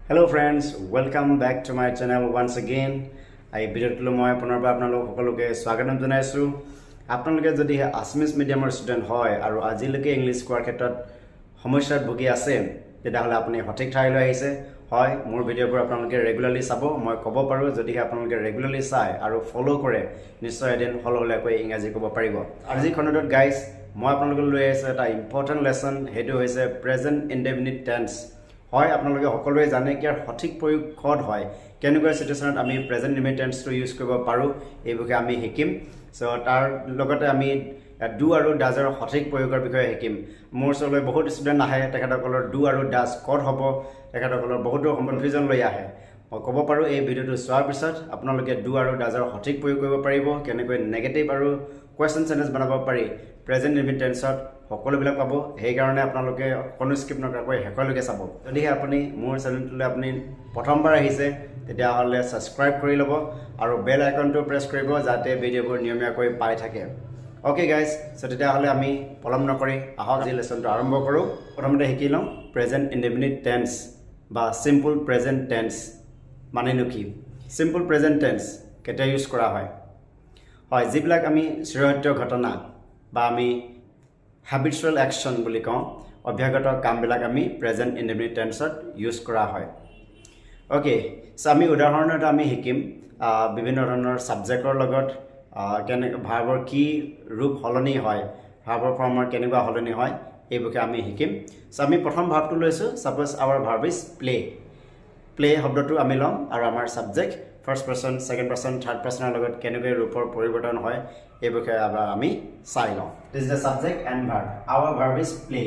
Hello friends, welcome back to my channel once again. I ভিডিওটো মই পুনৰবাৰ আপোনালোক সকলোকে স্বাগতম জনাইছো। আপোনালোকে যদি আছামিজ মিডিয়ামৰ ষ্টুডেন্ট হয় আৰু আজিলৈকে ইংলিশ কোৱাৰ ক্ষেত্ৰত সমস্যাত ভুগি আছে তেতিয়াহ'লে আপুনি সঠিক ঠাইলৈ আহিছে। হয়, মোৰ ভিডিওবোৰ আপোনালোকে ৰেগুলাৰলি চাব। মই ক'ব পাৰো যদি আপোনালোকে ৰেগুলাৰলি চাই আৰু ফলো কৰে নিশ্চয় এদিন হলহলীয়াকৈ ইংৰাজী ক'ব পাৰিব। আজি খণ্ডটোত গাইজ মই আপোনালোকক লৈ আহিছো এটা ইম্পৰ্টেণ্ট লেসন, সেইটো হৈছে প্ৰেজেন্ট ইনডেফিনিট টেন্স। হয়, আপোনালোকে সকলোৱে জানে কি সঠিক প্ৰয়োগ ক'ত হয়, কেনেকুৱা সিচুৱেশ্যনত আমি প্ৰেজেন্ট ইনডেফিনিট টেন্সটো ইউজ কৰিব পাৰোঁ এই বিষয়ে আমি শিকিম। সো তাৰ লগতে আমি ডু আৰু ডাজৰ সঠিক প্ৰয়োগৰ বিষয়ে শিকিম। মোৰ ওচৰলৈ বহুত ষ্টুডেণ্ট আহে, তেখেতসকলৰ ডু আৰু ডাজ ক'ত হ'ব, তেখেতসকলৰ বহুতো কনফিউজন লৈ আহে। মই ক'ব পাৰোঁ এই ভিডিঅ'টো চোৱাৰ পিছত আপোনালোকে ডু আৰু ডাজৰ সঠিক প্ৰয়োগ কৰিব পাৰিব, কেনেকৈ নেগেটিভ আৰু কুৱেশ্যন চেন্টেন্স বনাব পাৰি প্ৰেজেন্ট ইনডেফিনিট টেন্সত সকলোবিলাক পাব। সেইকাৰণে আপোনালোকে কোনো স্কিপ নকৰাকৈ শেষলৈকে চাব। যদিহে আপুনি মোৰ চেনেলটোলৈ আপুনি প্ৰথমবাৰ আহিছে তেতিয়াহ'লে ছাবস্ক্ৰাইব কৰি ল'ব আৰু বেল আইকনটো প্ৰেছ কৰিব যাতে ভিডিঅ'বোৰ নিয়মীয়াকৈ পাই থাকে। অ'কে গাইজ, চ' তেতিয়াহ'লে আমি পলম নকৰি আহক আজি লেচনটো আৰম্ভ কৰোঁ। প্ৰথমতে শিকি লওঁ প্ৰেজেন্ট ইনডেফিনিট টেন্স বা চিম্পল প্ৰেজেন্ট টেন্স মানেনো কি। চিম্পল প্ৰেজেন্ট টেন্স কেতিয়া ইউজ কৰা হয়? হয়, যিবিলাক আমি চিৰসত্য ঘটনা বা আমি habitual action বুলি কওঁ, অভ্যাগত কামবিলাক আমি প্ৰেজেন্ট ইনডেফিনিট টেন্সত ইউজ কৰা হয়। অ'কে, চ' আমি উদাহৰণত আমি শিকিম বিভিন্ন ধৰণৰ ছাবজেক্টৰ লগত কেনেকৈ ভাৰ্বৰ কি ৰূপ সলনি হয়, ভাৰ্বৰ ফৰ্মৰ কেনেকুৱা সলনি হয় এই বিষয়ে আমি শিকিম। চ' আমি প্ৰথম ভাৰ্বটো লৈছোঁ, suppose our verb is play. Play শব্দটো আমি ল'ম আৰু আমাৰ subject first person, second person, third পাৰ্চনৰ লগত কেনেকৈ ৰূপৰ পৰিৱৰ্তন হয় এই বিষয়ে আমি চাই লওঁ। This is the subject and verb. Our verb is play.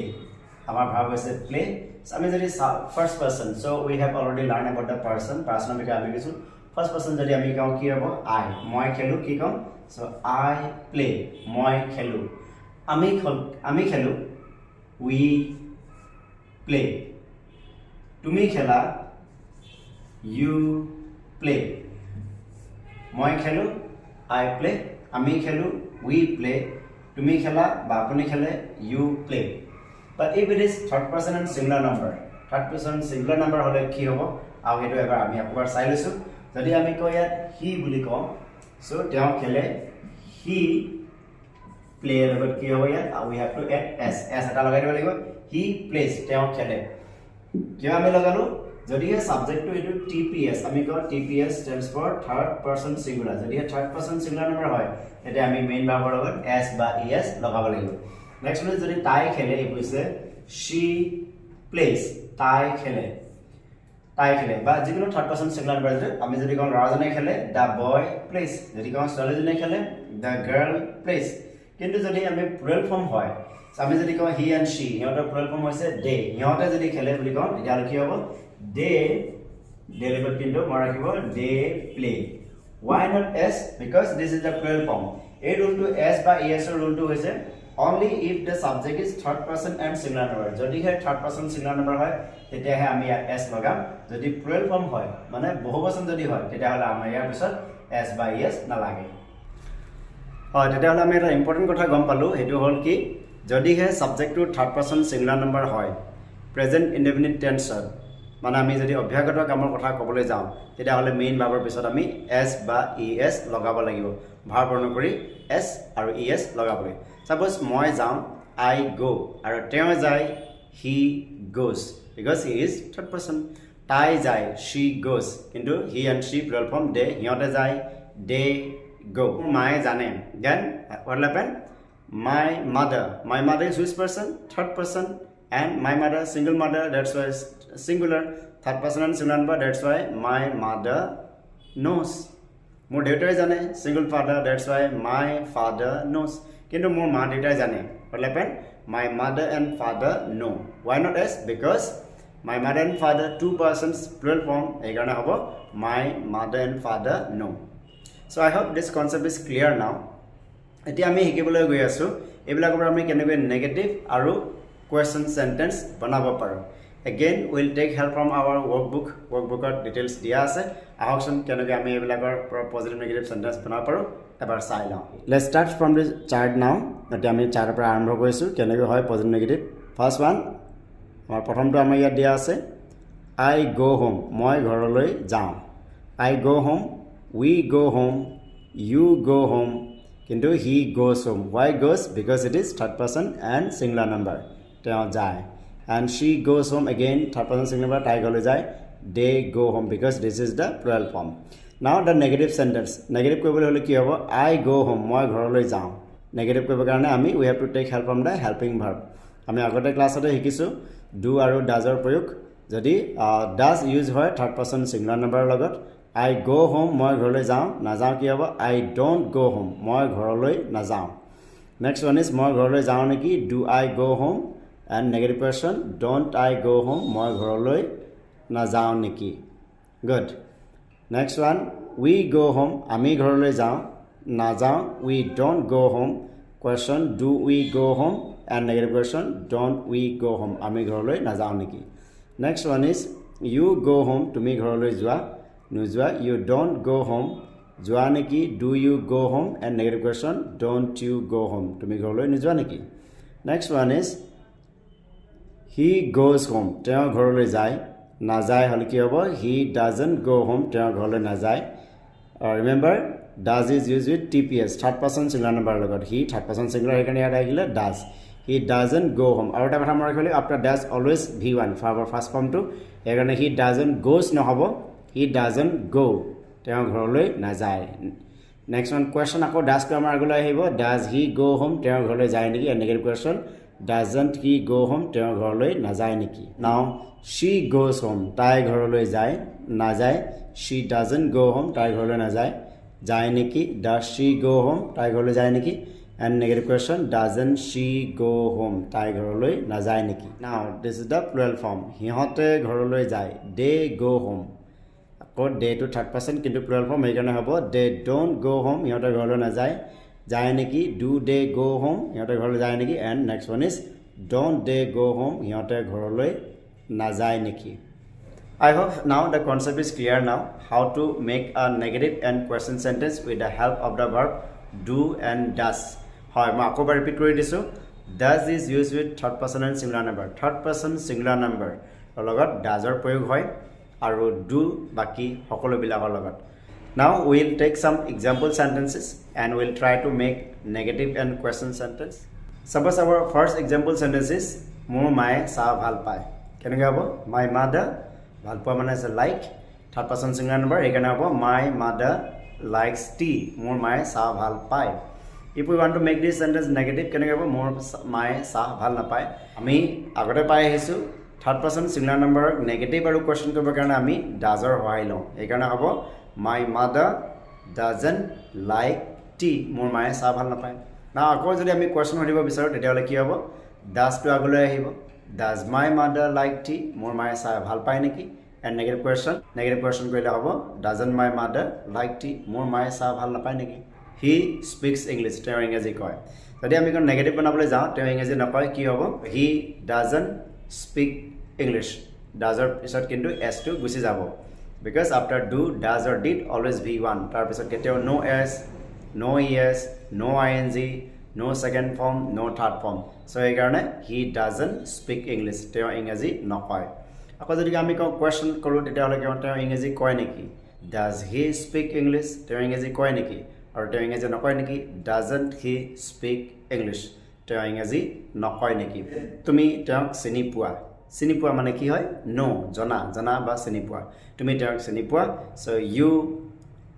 আমাৰ ভাৰ্ব হৈছে প্লে। আমি যদি first person, so' we have already learn about the পাৰ্চনৰ বিষয়ে আমি কৈছোঁ। ফাৰ্ষ্ট পাৰ্চন যদি আমি কওঁ কি হ'ব? আই, মই খেলোঁ। কি ক'ম? চ' আই প্লে, মই খেলোঁ। আমি খেলোঁ, উই প্লে। তুমি খেলা, ইউ প্লে। মই খেলোঁ, আই প্লে। আমি খেলোঁ, উই প্লে। তুমি খেলা বা আপুনি খেলে, you play. But if it is third person and singular number, third person singular number হ'লে কি হ'ব আৰু সেইটো এবাৰ আমি একবাৰ চাই লৈছোঁ। যদি আমি কওঁ ইয়াত হি বুলি কওঁ, চ' তেওঁ খেলে, হি প্লে লগত কি হ'ব ইয়াত? উই হেভ টু এড এছ এটা লগাই দিব লাগিব। হি প্লেজ, তেওঁ খেলে। কিয় আমি লগালোঁ? যদিহে ছাবজেক্টটো এইটো টি পি এছ, আমি কওঁ T P S stands for third person singular. যদিহে থাৰ্ড পাৰ্চন ছিংগুলাৰ নম্বৰ হয় তেতিয়া আমি মেইন ভাৰ্বৰ লগত এছ বা ই এছ লগাব লাগিব। নেক্সট মানে যদি তাই খেলে, এই হৈছে শ্বি প্লেজ, তাই খেলে। তাই খেলে বা যিকোনো থাৰ্ড পাৰ্চন ছিংগুলাৰ নম্বৰ আমি যদি কওঁ ল'ৰাজনে খেলে, দ্য বয় প্লেজ। যদি কওঁ ছোৱালীজনে খেলে, দ্য গাৰ্ল প্লেজ। কিন্তু যদি আমি প্লুৰেল ফৰ্ম হয়, আমি যদি কওঁ হি এণ্ড শ্বি, সিহঁতৰ প্লুৰেল ফৰ্ম হৈছে দে। সিহঁতে যদি খেলে বুলি কওঁ তেতিয়াহ'লে কি হ'ব? দে লগত কিন্তু মই ৰাখিব they play. Why not S? Because this is the plural form. এই ৰুলটো এছ বা ই এছৰ ৰুলটো হৈছে only if the subject is third person and singular number. যদিহে থাৰ্ড পাৰ্চন ছিংগুলাৰ নম্বৰ হয় তেতিয়াহে আমি ইয়াত এছ লগাম। যদি প্লুৰেল ফৰ্ম হয় মানে বহুবচন যদি হয় তেতিয়াহ'লে আমাৰ ইয়াৰ পিছত এছ বা ই এছ নালাগে। হয়, তেতিয়াহ'লে আমি এটা ইম্পৰ্টেণ্ট কথা গম পালোঁ, সেইটো হ'ল কি যদিহে ছাবজেক্টটো থাৰ্ড পাৰ্চন ছিংগুলাৰ নম্বৰ হয় প্ৰেজেন্ট ইনডেফিনিট টেন্সত, মানে আমি যদি অভ্যাগত কামৰ কথা ক'বলৈ যাওঁ তেতিয়াহ'লে মেইন ভাৰ্বৰ পিছত আমি এছ বা ই এছ লগাব লাগিব। ভাৰ্ব অনুসৰি এছ আৰু ই এছ লগাবলৈ। ছাপ'জ মই যাওঁ, আই গ', আৰু তেওঁ যায়, he goes, because he is third person. তাই যায়, শ্বি গ'জ, কিন্তু he and she plural form they, সিহঁতে যায়, দে গ'। মায়ে জানে, then what will happen? My mother is which person? Third person. And my mother, single mother, that's why singular. Third person and singular number, that's why my mother knows. More data jane, single father, that's why my father knows. Kintu more ma data jane. What happened? My mother and father know. Why not S? Because my mother and father, two persons, plural form. Egarne hobo my mother and father know. So I hope this concept is clear now. Eti ami hikibole goi asu. Ebilakor ami kenekoi negative aru question sentence বনাব পাৰোঁ। Again we'll take help from our workbookত details দিয়া আছে। আহকচোন কেনেকৈ আমি এইবিলাকৰ positive negative sentence বনাব পাৰোঁ এবাৰ চাই লওঁ। Let's start from this chart now. এতিয়া আমি চাৰ্টৰ পৰা আৰম্ভ কৰিছোঁ কেনেকৈ হয় পজিটিভ নেগেটিভ। ফাৰ্ষ্ট ওৱান আমাৰ প্ৰথমটো আমাৰ ইয়াত দিয়া আছে I go home মই ঘৰলৈ যাওঁ I go home we go home you go home কিন্তু he goes home why goes because it is third person and singular number তেওঁ যায় and she goes home again third person singular number তাই ঘৰলৈ যায় they go home because this is the plural form now the negative sentence negative কৰিবলৈ হলে কি হ'ব I go home মই ঘৰলৈ যাওঁ negative কৰিবৰ কাৰণে আমি we have to take help from the helping verb আমি আগতে ক্লাছতে শিকিছো do আৰু does ৰ প্ৰয়োগ যদি does use হয় third person singular number লগত I go home মই ঘৰলৈ যাওঁ নাযাওঁ কি হ'ব I don't go home মই ঘৰলৈ নাযাওঁ next one is মই ঘৰলৈ যাওঁ নেকি do I go home and negative question don't I go home মই ঘৰলৈ নাযাওঁ নেকি good next one we go home আমি ঘৰলৈ যাওঁ নাযাওঁ we don't go home question do we go home and negative question don't we go home আমি ঘৰলৈ নাযাওঁ নেকি next one is you go home তুমি ঘৰলৈ যোৱা নোযোৱা you don't go home যোৱা নেকি do you go home and negative question don't you go home তুমি ঘৰলৈ নোযোৱা নেকি next one is he goes home তেওঁ ঘৰলৈ যায় নাযায় হলে কি হ'ব he doesn't go home তেওঁ ঘৰলৈ নাযায় remember does is used with tps third person singular number লগত he third person singular এখানে ইয়াত আহিলে does he doesn't go home আৰু এটা কথা মনত ৰাখিলে after does always v1 for our first form to এখানে he doesn't goes নহব he doesn't go তেওঁ ঘৰলৈ নাযায় next one question আকৌ does টো আমাৰ আগলৈ আহিব does he go home তেওঁ ঘৰলৈ যায় নেকি and negative question doesn't he go home তেওঁ ঘৰলৈ নাযায় নেকি now she goes home তাই ঘৰলৈ যায় নাযায় she doesn't go home তাই ঘৰলৈ নাযায় যায় নেকি does she go home তাই ঘৰলৈ যায় নেকি and negative question doesn't she go home তাই ঘৰলৈ নাযায় নেকি now this is the plural form হিহঁতে ঘৰলৈ যায় they go home আকৌ they to third person কিন্তু plural form এইকাৰণে হ'ব they don't go home হিহঁতে ঘৰলৈ নাযায় যায় নেকি do they go home হিহঁতে ঘৰলৈ যায় নেকি and next one is don't they go home হিহঁতে ঘৰলৈ নাযায় নেকি I hope now the concept is clear now how to make a negative and question sentence with the help of the verb do and does হয় মই আকৌ repeat কৰি দিছো does is used with third person and singular number third person singular number লগত does ৰ প্ৰয়োগ হয় আৰু do বাকি সকলো বিলাকৰ লগত now we'll take some example sentences and we'll try to make negative and question sentence suppose our first example sentence is মোৰ মায়ে চাহ ভাল পায় কেনেকৈ হ'ব my mother ভাল পোৱা মানে আছে like third person singular number এখানে হ'ব my mother likes tea মোৰ মায়ে চাহ ভাল পায় if we want to make this sentence negative কেনেকৈ হ'ব মোৰ মায়ে চাহ ভাল নাপায় আমি আগতে পাই আহিছো third person singular number negative আৰু question কৰিবৰ কাৰণে আমি does ৰ সহায় লওঁ এইকাৰণে হ'ব my mother doesn't like tea মোৰ মায়ে চাহ ভাল নাপায় না আকৌ যদি আমি question কৰিব বিচাৰো তেতিয়াহলে কি হ'ব does টো আগলৈ আহিব does my mother like tea মোৰ মায়ে চাহ ভাল পায় নেকি and negative question কৰিলে হ'ব doesn't my mother like tea মোৰ মায়ে চাহ ভাল নাপায় নেকি he speaks english তেওঁ ইংৰাজী কয় যদি আমি কোন নেগেটিভ বনাবলৈ যাওঁ তেওঁ ইংৰাজী নকয় কি হ'ব he doesn't speak english does ৰ পিছত কিন্তু s টো গুছি যাব because after do does or did always v1 তাৰ পিছত কেতিয়াও no s no es no ing no second form no third form so এই কাৰণে he doesn't speak english তেওঁ ইংৰাজী নকয় আকৌ যদি আমি কোৱেশ্চন কৰো তেতিয়াহলে তেওঁ ইংৰাজী কয় নেকি does he speak english তেওঁ ইংৰাজী কয় নেকি আৰু তেওঁ ইংৰাজী নকয় নেকি doesn't he speak english তেওঁ ইংৰাজী নকয় নেকি তুমি তেওঁক চিনি পোৱা মানে কি হয় no জনা বা চিনি পোৱা তুমি তেওঁক চিনি পোৱা so you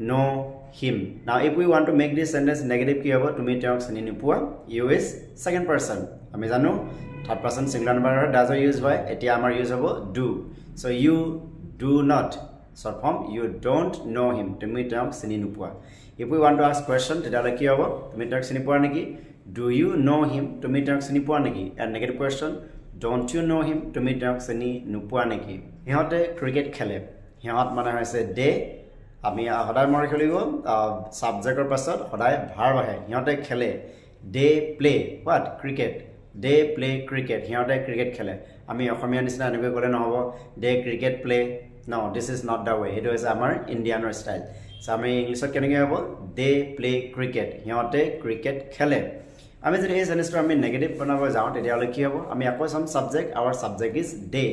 know him now if we want to make this sentence negative কি হ'ব তুমি তেওঁক চিনি নোপোৱা you is second person আমি জানো third person singular number does use হয় এতিয়া আমাৰ use হ'ব do so you do not short form you don't know him তুমি তেওঁক চিনি নোপোৱা if we want to ask question তেতিয়াহলে কি হ'ব তুমি তেওঁক চিনি পোৱা নেকি do you know him তুমি তেওঁক চিনি পোৱা নেকি and negative question don't you know him তুমি তেওঁক চিনি নোপোৱা নেকি হিহঁতে ক্ৰিকেট খেলে হিহঁত মানে হৈছে they আমি সদায় মৰি খেলিব সাবজেক্টৰ পাছত সদায় ভাৰ্ব আহে হিহঁতে খেলে they play what cricket they play cricket হিহঁতে ক্ৰিকেট খেলে আমি অসমীয়া নিচিনা এনেকৈ ক'লে নহব they cricket play no this is not the way এটা হৈছে আমাৰ ইণ্ডিয়ানৰ ষ্টাইল সো আমি ইংলিছত কেনেকৈ হ'ব they play cricket হিহঁতে ক্ৰিকেট খেলে আমি যদি এই সেন্টেন্সটো আমি নেগেটিভ বনাব যাওঁ তেতিয়াহলে কি হ'ব আমি আকৌ সাম subject our subject is they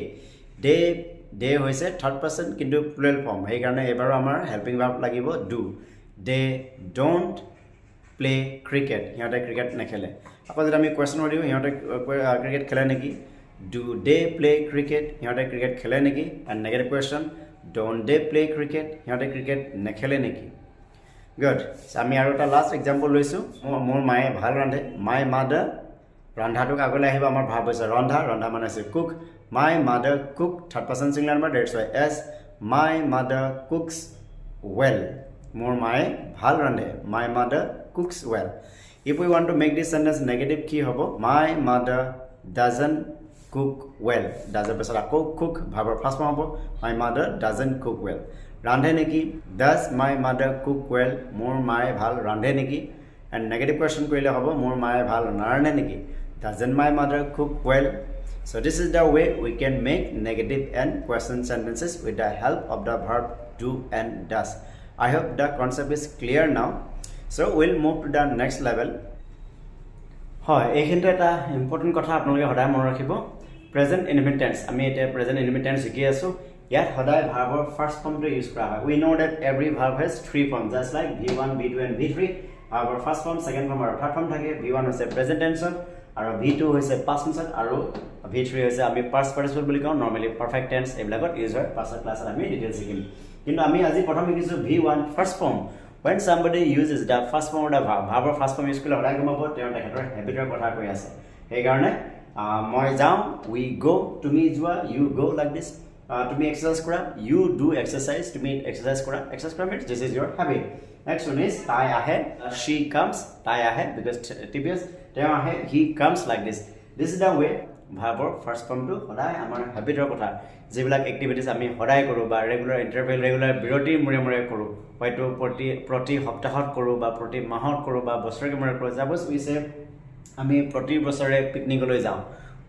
they hoise third person kintu plural form ei karone ebaru amar helping verb lagibo do they don't play cricket hiyote cricket nekhele ako jodi ami question odiu hiyote cricket khele neki do they play cricket hiyote cricket khele neki and negative question don't they play cricket hiyote cricket nekhele neki good so ami aru ta last example loisu mor mae bhal rande my mother randha to agole ahiba amar verb hoise randha mane ase cook my mother cook third person singular number that's why as my mother cooks well mor mae bhal rande my mother cooks well if we want to make this sentence negative ki hobo my mother doesn't cook well does pesara cook verb first form hobo my mother doesn't cook well randhe neki does my mother cook well mor mae bhal randhe neki and negative question koile hobo mor mae bhal narne neki doesn't my mother cook well so this is the way we can make negative and question sentences with the help of the verb do and does I hope the concept is clear now so we'll move to the next level hoy ekhinte eta important kotha apnaloke hoday mon rakhibo present indefinite tense ami eta present indefinite tense sikhi asu yat hoday verb or first form to use kora hoy we know that every verb has three forms just like v1 v2 and v3 our first form second form or third form thake v1 hoise present tense আৰু v2 hoise past tense আৰু v3 hoise ami past participle বুলি কওঁ normally perfect tense eblagot use হয় past class আমি details শিকিম কিন্তু আমি আজি প্ৰথম শিকিছো v1 first form when somebody uses the first form of the verb or first form use কৰিলে হৰাই গমব তেওঁ তেখেতৰ habit কথা কৈ আছে এই কাৰণে মই যাওঁ we go তুমি যোৱা you go like this তুমি exercise কৰা you do exercise তুমি exercise কৰা means this is your habit next one is tai ahe she comes tai ahe because tbs তেওঁ আহে he comes like this is the way verb or first form to hoday amar habit or kotha jebilak activities ami hoday koru ba regular interval regular biroti mure koru hoyto proti hoptahot koru ba proti mahot koru ba bosor ke mure koru suppose we say ami proti bosore picnic loi jao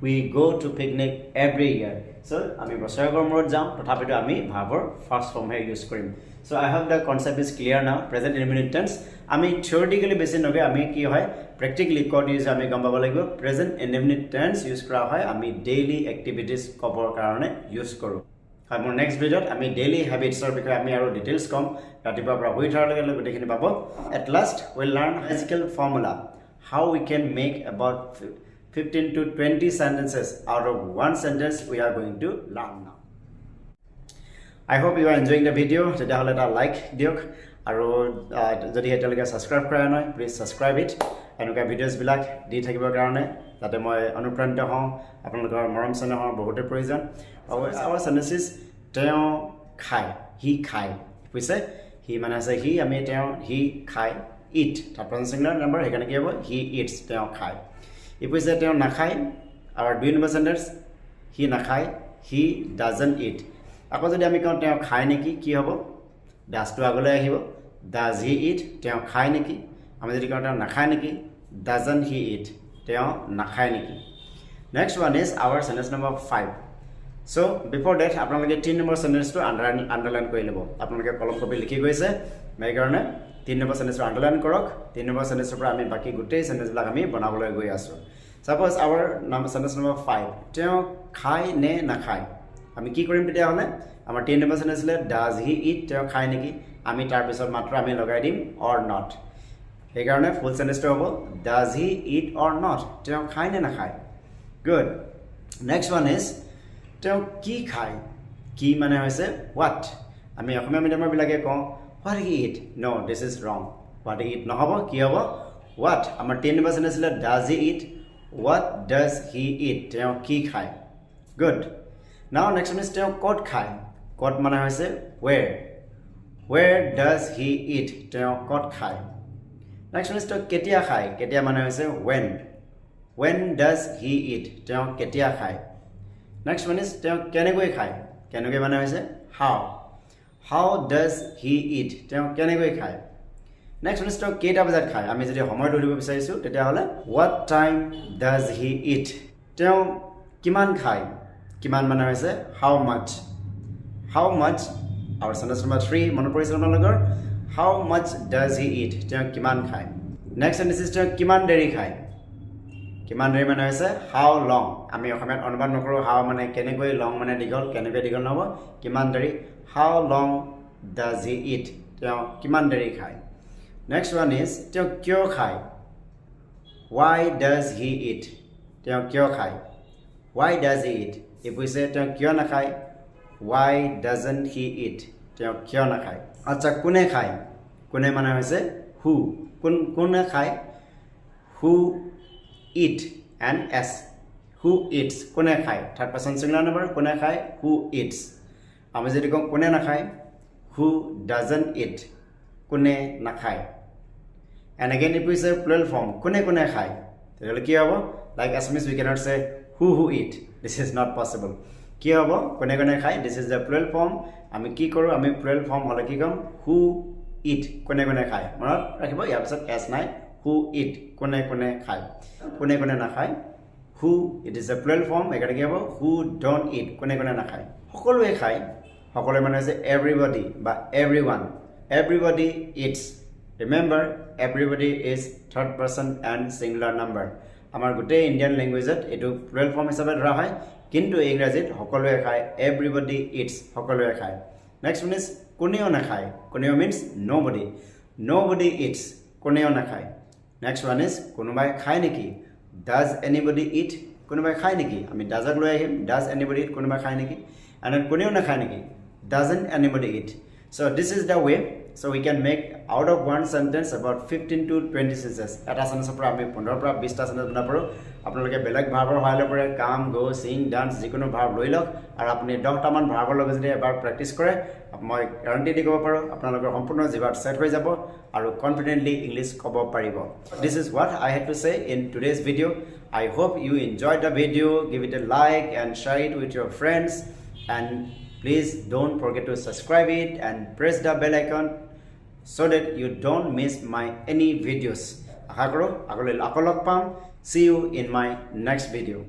we go to picnic every year so ami bosor kor murot jao tothapito ami verb or first form he use korim so I hope the concept is clear now present indefinite tense ami theoretically basi noge ami ki hoy practically code use ami gam baba lagibo present indefinite tense use kora hoy ami daily activities cover karone use koru hoy mon next video ami daily habits or because ami aru details kom ratipa pra hoi thar lage lage dekhini pabo at last we'll learn physical formula how we can make about 15 to 20 sentences out of one sentence we are going to learn now I hope you are enjoying the video today hole ta like diok aru jodi etalage subscribe kora noi please subscribe it enuka videos bilak di thakibo karone jate moi anupranito ho apnalokor morom sene ho bohote provision our sentences teo khai he khai we say he mane say he ami teo he khai eat third person singular number hekane ki hobo he eats teo khai if we say teo na khai our do number sentence he na khai he doesn't eat ako jodi ami kau teo khai neki ki hobo does to agole ahibo does he eat teo khai neki ami jodi kau teo na khai neki doesn't he eat teo na khai neki next one is our sentence number 5 so before that apnaloke 3 number sentence to underline koi lebo apnaloke column copy likhi goise mai karone 3 number sentence to underline korok 3 number sentence pora ami baki gutei sentence blak ami banabole goi asu suppose our number sentence number 5 teo khai ne na khai আমি কি কৰিম তেতিয়া হলে আমাৰ 10 number sentence le does he eat teo khai neki আমি tar pisor matra ami logai dim or not এই কারণে full sentence টো হবো does he eat or not teo khai ne na khai good next one is teo ki khai ki mane hoise what আমি অসমীয়া মিডিয়ামৰ বিলাকে কওঁ what he eat no this is wrong what he eat no hobo ki hobo what আমাৰ 10 number sentence le does he eat what does he eat teo ki khai good now next one is teo kot khai kot mane hoise where does he eat teo kot khai next one is teo ketia khai ketia mane hoise when does he eat teo ketia khai next one is teo kenegoi khai kenegoi mane hoise how does he eat teo kenegoi khai next one is teo keta bazat khai ami jodi homoy dolibo bisaisu tetia hole what time does he eat teo kiman khai kiman mane hoise how much our sentence number 3 monoporism logor how much does he eat teo kiman khai next sentence is teo kiman deri khai কিমান দেৰি মানে হৈছে how long আমি অসমীয়াত অনুবাদ নকৰো how মানে কেনেকৈ long মানে দীঘল কেনেকৈ দীঘল নহব কিমান দেৰি how long does he eat তেওঁ কিমান দেৰি খায় next one is তেওঁ কিয় খায় why does he eat তেওঁ কিয় খায় why does he eat এই কৈছে তেওঁ কিয় নাখায় why doesn't he eat তেওঁ কিয় নাখায় আচ্ছা কোনে খায় কোনে মানে হৈছে who কোনে খায় who eat and s who eats কোনে খায় third person singular number কোনে খায় who eats আমি যদি কওঁ কোনে নাখায় who doesn't eat কোনে নাখায় and again if we say plural form কোনে কোনে খায় তেতিয়াহ'লে কি হ'ব like Assamese we cannot say who eat this is not possible কি হ'ব কোনে কোনে খায় this is the plural form আমি কি কৰো আমি plural form হলে কি কম who eat কোনে কোনে খায় মনত ৰাখিব ইয়াৰ পিছত s নাই who eat কোনে কোনে খায় কোনে কোনে নাখায় who it is a plural form একাৰে কি হ'ব who don't eat কোনে কোনে নাখায় সকলোৱে খায় সকলোৱে মানে হৈছে everybody বা everybody eats remember everybody is third person and singular number আমাৰ গোটেই ইন্ডিয়ান ল্যাঙ্গুৱেজত এটো plural form হিচাপে ধৰা হয় কিন্তু ইংৰাজীত সকলোৱে খায় everybody eats সকলোৱে খায় next one is কোনেও নাখায় কোনেও means nobody eats কোনেও নাখায় next one is কোনোবাই খায় নেকি does anybody eat কোনোবাই খায় নেকি আমি doesক লৈ আহিম does anybody eat কোনোবাই খায় নেকি and then কোনেও নাখায় নেকি doesn't anybody eat so this is the way so we can make out of one sentence about 15 to 20 sentences এটা sentence পৰা আমি 15 পৰা 20 টা sentence বনাব পাৰো আপোনালোকে বেলেগ ভাৰ্বৰ হাইলে পৰে কাম গো সিং ডান্স যিকোনো ভাৰ্ব লৈ লওক আৰু আপুনি 10 টা মান ভাৰ্বৰ লগত যদি এবাৰ প্ৰেক্টিস কৰে মই গ্যাৰান্টি দিব পাৰো আপোনালোকৰ সম্পূৰ্ণ জিভাত সেট হৈ যাব আৰু কনফিডেন্টলি ইংলিশ ক'ব পাৰিব this is what I had to say in today's video I hope you enjoyed the video give it a like and share it with your friends and please don't forget to subscribe it and press the bell icon so that you don't miss my any videos. See you in my next video.